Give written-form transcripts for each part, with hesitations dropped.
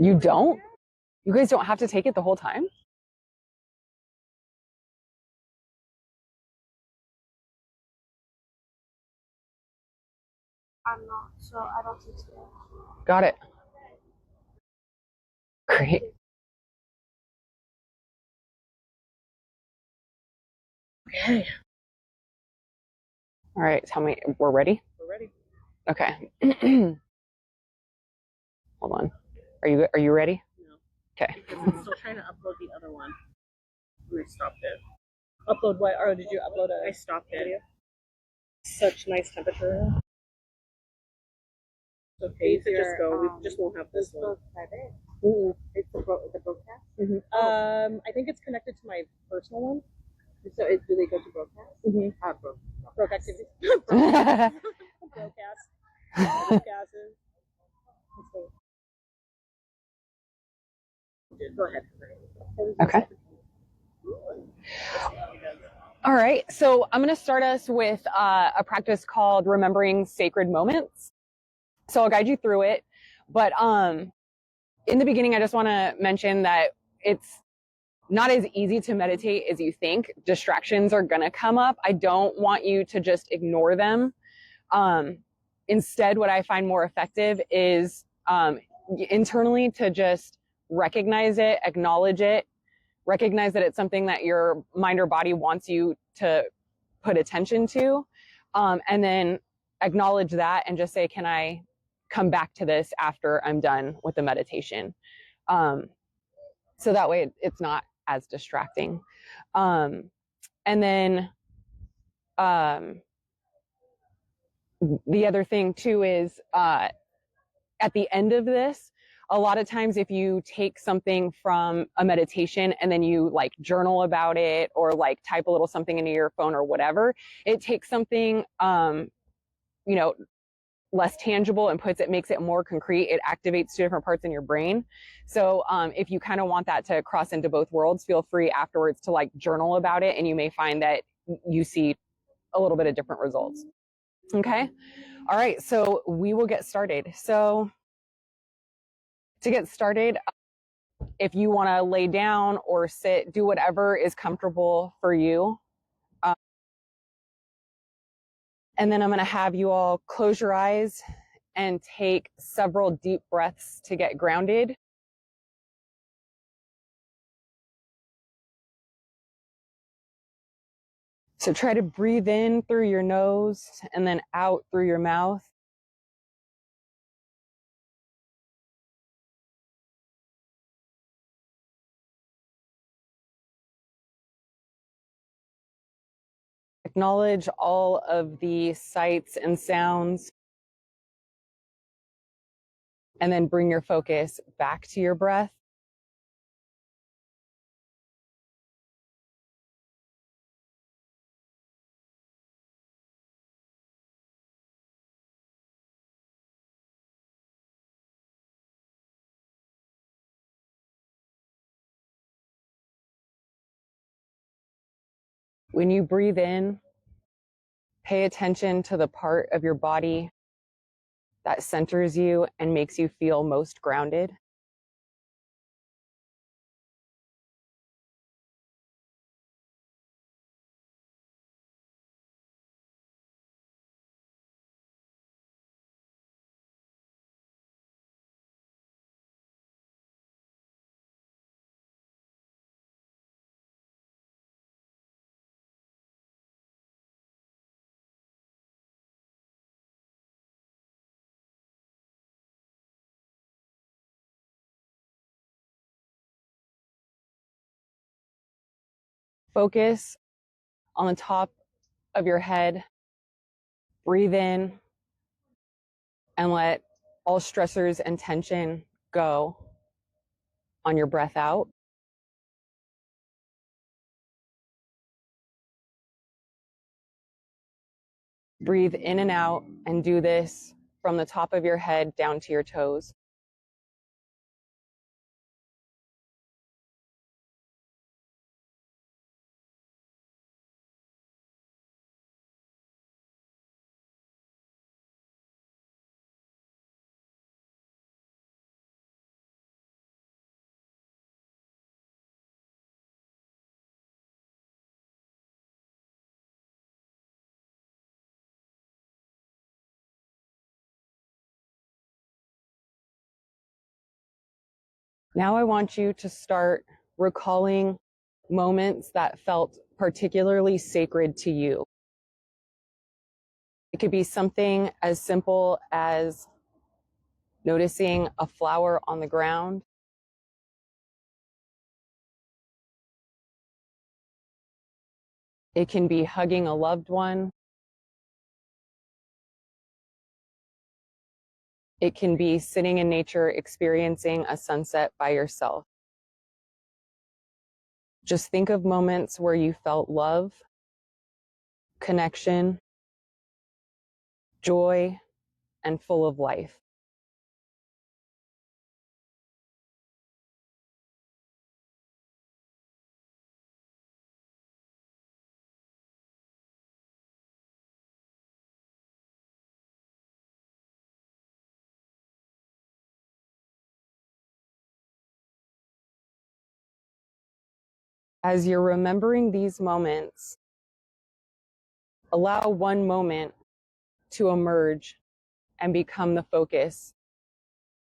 You don't? You guys don't have to take it the whole time? I'm not, so I don't think so. Got it. Great. Okay. All right, tell me, we're ready? We're ready. Okay. Hold on. Are you ready? No. Okay. I'm still trying to upload the other one. We stopped it. Upload what? Or did you upload a? I stopped it. Video? Such nice temperature. Okay, you could just go. We just won't have this one. Mm-mm. It's the broadcast? Mm-hmm. I think it's connected to my personal one. So it's really good to broadcast? Mm-hmm. Broke activity. Broadcast. Broadcasting. Go ahead. Okay. All right, so I'm going to start us with a practice called remembering sacred moments. So I'll guide you through it, but in the beginning, I just want to mention that it's not as easy to meditate as you think. Distractions are going to come up. I don't want you to just ignore them. Instead, what I find more effective is internally to just recognize it, acknowledge it, recognize that it's something that your mind or body wants you to put attention to, and then acknowledge that and just say, can I come back to this after I'm done with the meditation? So that way it's not as distracting. And then the other thing too is at the end of this, a lot of times if you take something from a meditation and then you like journal about it or like type a little something into your phone or whatever, it takes something, less tangible and makes it more concrete. It activates two different parts in your brain. So if you kind of want that to cross into both worlds, feel free afterwards to like journal about it, and you may find that you see a little bit of different results. Okay. All right. So we will get started. So to get started, if you want to lay down or sit, do whatever is comfortable for you. And then I'm going to have you all close your eyes and take several deep breaths to get grounded. So try to breathe in through your nose and then out through your mouth. Acknowledge all of the sights and sounds. And then bring your focus back to your breath. When you breathe in, pay attention to the part of your body that centers you and makes you feel most grounded. Focus on the top of your head. Breathe in and let all stressors and tension go on your breath out. Breathe in and out and do this from the top of your head down to your toes. Now I want you to start recalling moments that felt particularly sacred to you. It could be something as simple as noticing a flower on the ground. It can be hugging a loved one. It can be sitting in nature, experiencing a sunset by yourself. Just think of moments where you felt love, connection, joy, and full of life. As you're remembering these moments, allow one moment to emerge and become the focus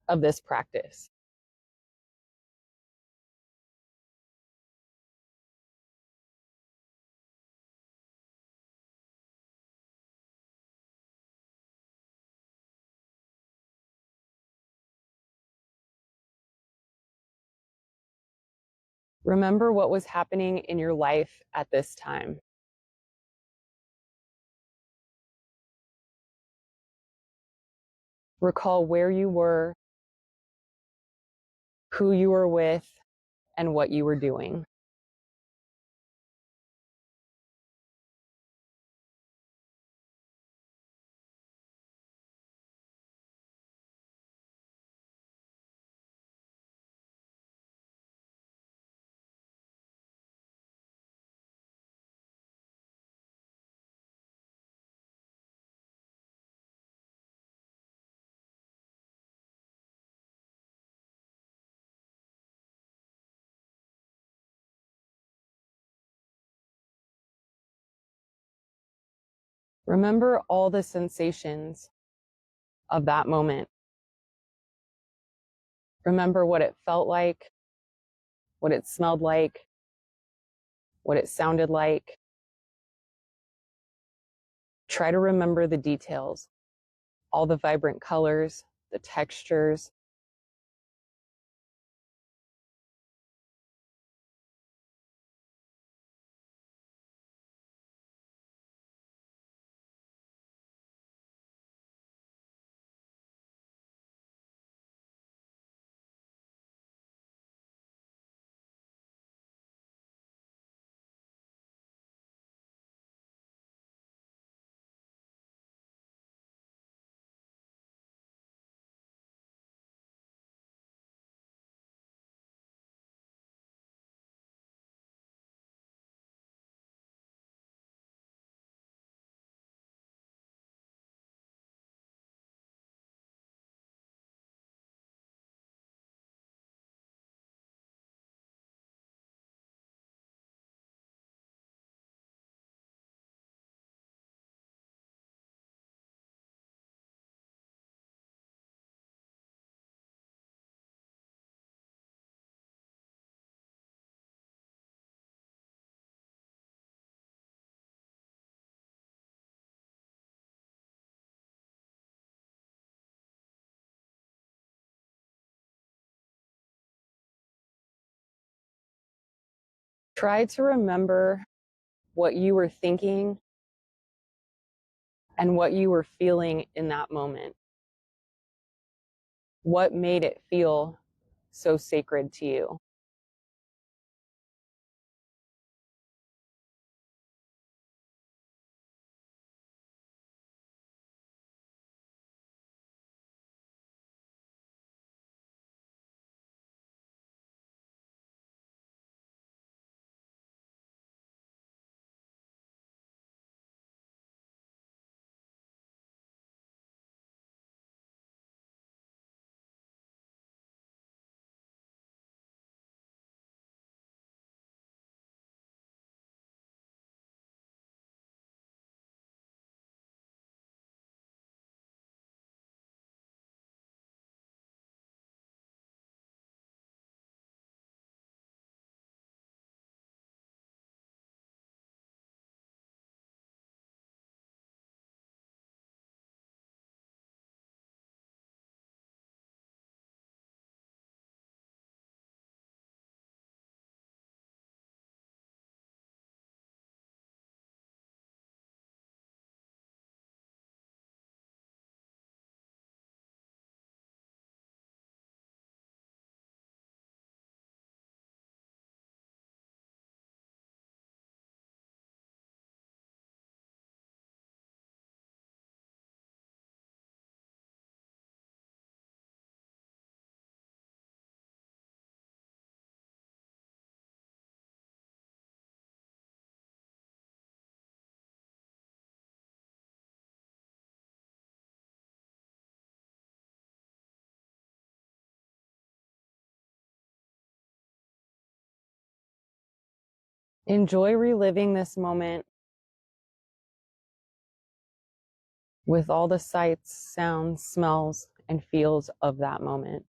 of this practice. Remember what was happening in your life at this time. Recall where you were, who you were with, and what you were doing. Remember all the sensations of that moment. Remember what it felt like, what it smelled like, what it sounded like. Try to remember the details, all the vibrant colors, the textures. Try to remember what you were thinking and what you were feeling in that moment. What made it feel so sacred to you? Enjoy reliving this moment with all the sights, sounds, smells, and feels of that moment.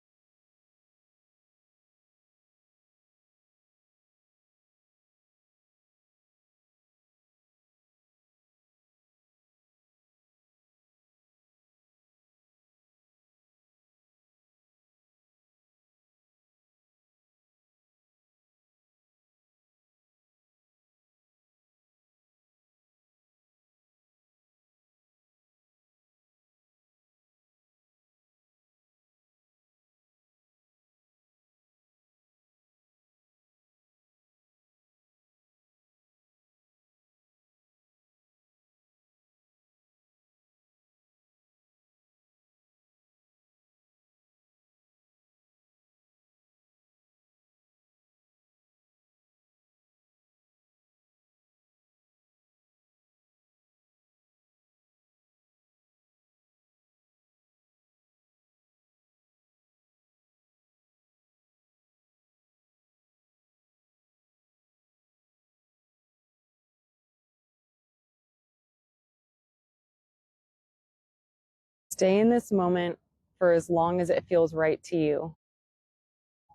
Stay in this moment for as long as it feels right to you.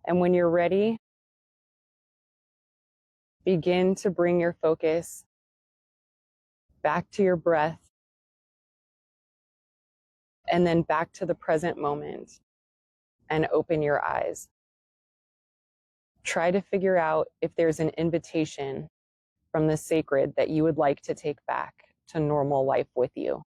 And when you're ready, begin to bring your focus back to your breath and then back to the present moment and open your eyes. Try to figure out if there's an invitation from the sacred that you would like to take back to normal life with you.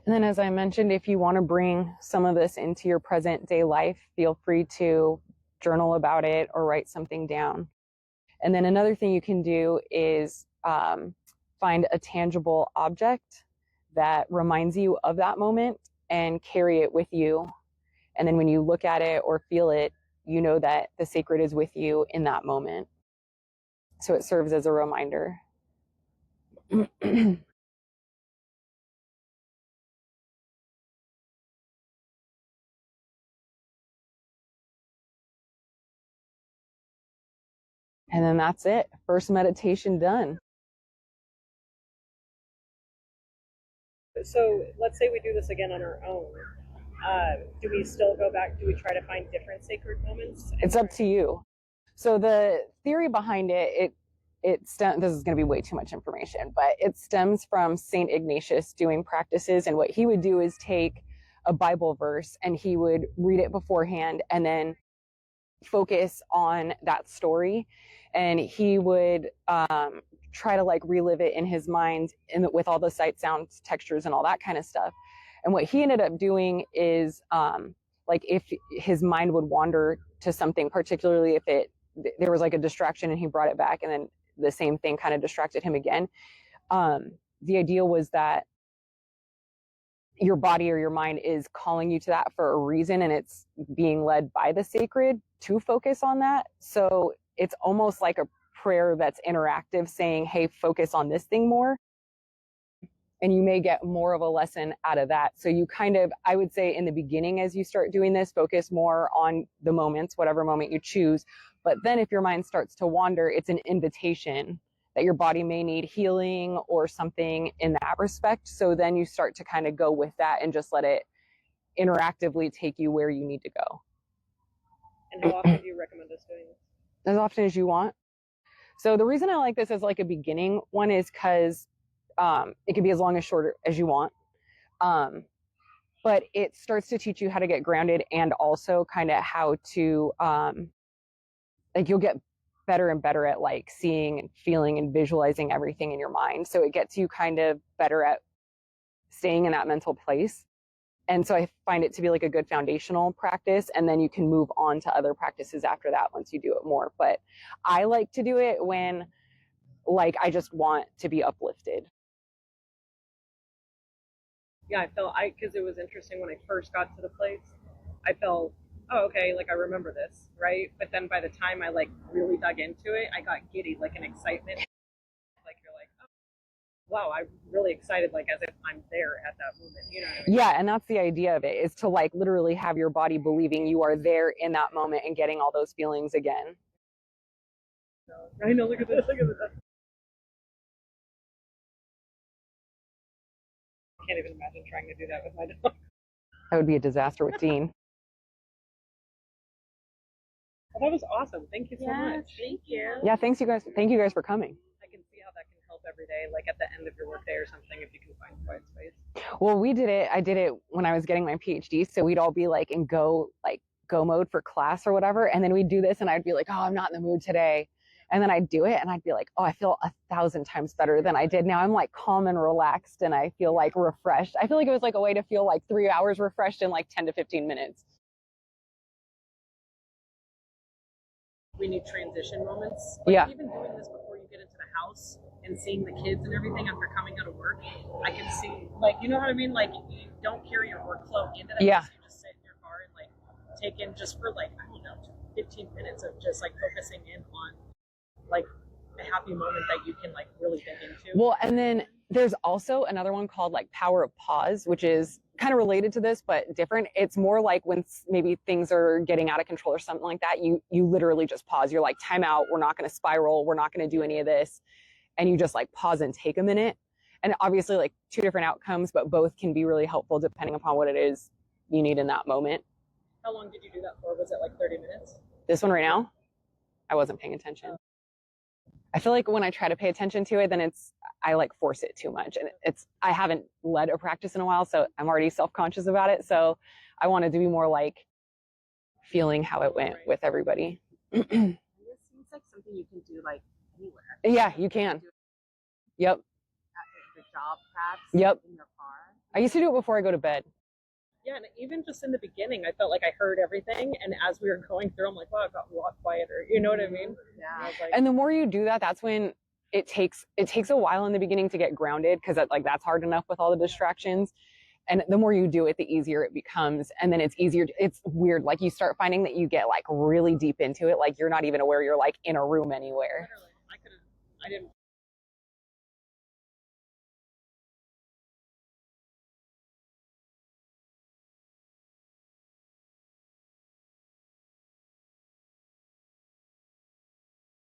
And then, as I mentioned, if you want to bring some of this into your present day life, feel free to journal about it or write something down. And then another thing you can do is find a tangible object that reminds you of that moment and carry it with you. And then when you look at it or feel it, you know that the sacred is with you in that moment. So it serves as a reminder. And then that's it. First meditation done. So let's say we do this again on our own. Do we still go back? Do we try to find different sacred moments? It's up to you. So the theory behind it this is going to be way too much information, but it stems from Saint Ignatius doing practices. And what he would do is take a Bible verse and he would read it beforehand and then focus on that story. And he would try to like relive it in his mind with all the sight, sounds, textures, and all that kind of stuff. And what he ended up doing is like if his mind would wander to something, particularly if there was like a distraction and he brought it back and then the same thing kind of distracted him again. The idea was that your body or your mind is calling you to that for a reason, and it's being led by the sacred to focus on that. So it's almost like a prayer that's interactive, saying, hey, focus on this thing more. And you may get more of a lesson out of that. So you kind of, I would say in the beginning, as you start doing this, focus more on the moments, whatever moment you choose. But then if your mind starts to wander, it's an invitation that your body may need healing or something in that respect. So then you start to kind of go with that and just let it interactively take you where you need to go. And how often do you recommend us doing this? As often as you want. So the reason I like this as like a beginning one is because it can be as long as short as you want. But it starts to teach you how to get grounded and also kind of how to, like you'll get better and better at like seeing and feeling and visualizing everything in your mind. So it gets you kind of better at staying in that mental place. And so I find it to be like a good foundational practice. And then you can move on to other practices after that once you do it more. But I like to do it when like I just want to be uplifted. Yeah, because it was interesting when I first got to the place, I felt, oh, okay, like I remember this, right? But then by the time I like really dug into it, I got giddy, like an excitement. Like you're like, oh, wow, I'm really excited, like as if I'm there at that moment, you know what I mean? Yeah, and that's the idea of it, is to like literally have your body believing you are there in that moment and getting all those feelings again. I know, look at this, look at this. I can't even imagine trying to do that with my dog. That would be a disaster with Dean. Well, that was awesome. Thank you so much. Thank you. Yeah, thank you guys for coming. I can see how that can help every day, like at the end of your workday or something, if you can find quiet space. Well, I did it when I was getting my PhD, so we'd all be like in go mode for class or whatever, and then we'd do this and I'd be like, oh, I'm not in the mood today. And then I'd do it and I'd be like, oh, I feel 1,000 times better than I did. Now I'm like calm and relaxed and I feel like refreshed. I feel like it was like a way to feel like 3 hours refreshed in like 10 to 15 minutes. We need transition moments. Yeah. Even doing this before you get into the house and seeing the kids and everything after coming out of work, I can see, like, you know what I mean? Like, you don't carry your workflow into the house. You just sit in your car and like take in just for like, I don't know, 15 minutes of just like focusing in on like a happy moment that you can like really dig into. Well, and then there's also another one called like power of pause, which is kind of related to this, but different. It's more like when maybe things are getting out of control or something like that, you literally just pause. You're like, time out. We're not going to spiral. We're not going to do any of this. And you just like pause and take a minute. And obviously like two different outcomes, but both can be really helpful depending upon what it is you need in that moment. How long did you do that for? Was it like 30 minutes? This one right now, I wasn't paying attention. I feel like when I try to pay attention to it, then I like force it too much. And I haven't led a practice in a while, so I'm already self-conscious about it. So I wanted to be more like feeling how it went with everybody. And this seems like something you can do like anywhere. Yeah, you can. Yep. At the job, perhaps. Yep. In your car. I used to do it before I go to bed. Yeah, and even just in the beginning, I felt like I heard everything, and as we were going through, I'm like, wow, it got a lot quieter. You know what I mean? Yeah. I was like, And the more you do that, that's when it takes a while in the beginning to get grounded, because that's hard enough with all the distractions. And the more you do it, the easier it becomes. And then it's easier. It's weird. Like you start finding that you get like really deep into it. Like you're not even aware you're like in a room anywhere. literally, I didn't.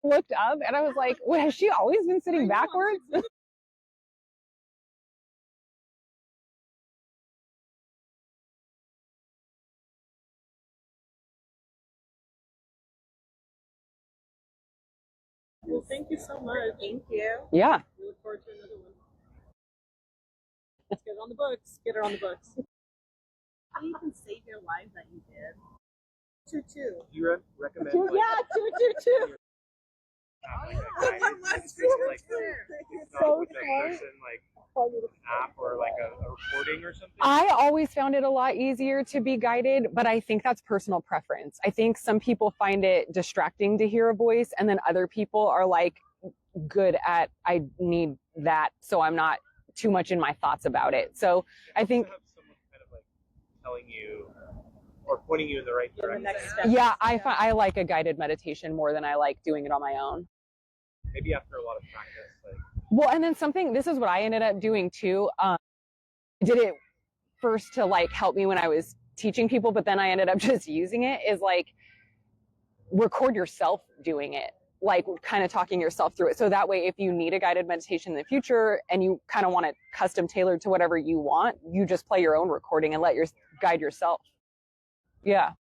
Looked up and I was like, "What, has she always been sitting backwards?" Well, thank you so much. Thank you. Yeah. We look forward to another one. Let's get it on the books. Get it on the books. How do you even save your lives that you did? 2-2. You recommend? Yeah, 222. So app or like a recording or something. I always found it a lot easier to be guided, but I think that's personal preference. I think some people find it distracting to hear a voice, and then other people are like good at, I need that, so I'm not too much in my thoughts about it. So I think have someone kind of like telling you or pointing you in the right direction. next step. yeah, I like a guided meditation more than I like doing it on my own. Maybe after a lot of practice, like Well, and then this is what I ended up doing too. Did it first to like help me when I was teaching people, but then I ended up just using it, is like record yourself doing it, like kind of talking yourself through it. So that way, if you need a guided meditation in the future and you kind of want it custom tailored to whatever you want, you just play your own recording and guide yourself. Yeah.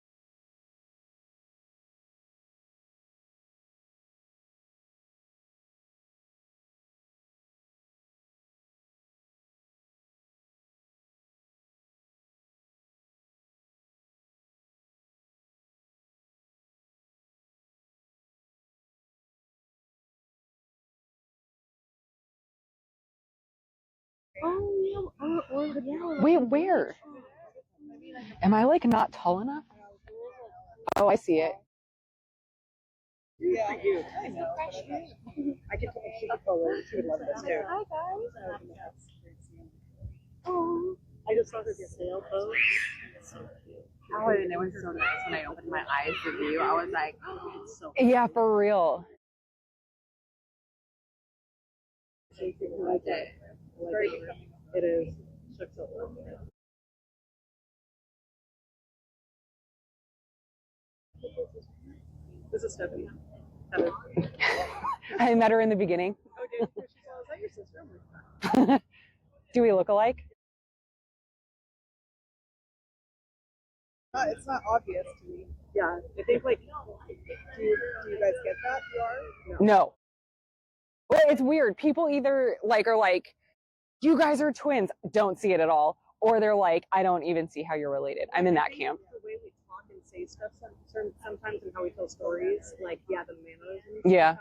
Oh, yeah. Wait, where? Am I like not tall enough? Oh, I see it. Yeah. I get to make sure forward. She would love this too. Hi, guys. Oh, I just saw her get sailboat. Oh, and it was so nice when I opened my eyes to view. I was like, oh, it's so Yeah, for real. Like it. It is. This is Stephanie. Heather. I met her in the beginning. Oh, dude. She said, is that your sister? I'm like, Do we look alike? It's not obvious to me. yeah. I think like, Do you guys get that? You are? No. Well, it's weird. People either like are like, you guys are twins, don't see it at all, or they're like, I don't even see how you're related. I'm in that camp. the way we talk and say stuff sometimes and how we tell stories, like, yeah, the mannerisms. Yeah.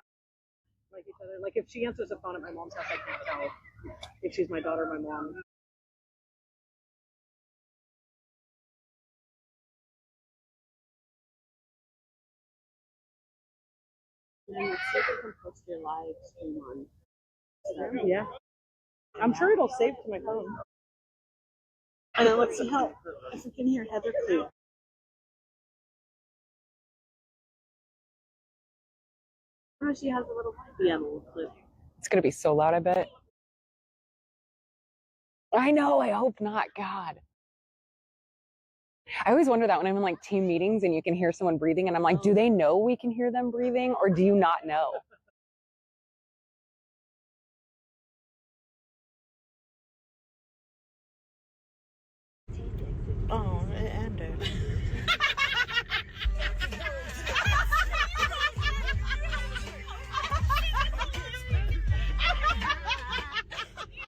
Like each other. Like if she answers the phone at my mom's house, I can't tell if she's my daughter or my mom. And then let's see if we can post your live stream on. Yeah. I'm sure it'll save to my phone. And then let's see how, if we can hear Heather clear. Oh, she has a little clip. It's going to be so loud, I bet. I know, I hope not. God. I always wonder that when I'm in like team meetings and you can hear someone breathing and I'm like, do they know we can hear them breathing or do you not know? Oh, it ended.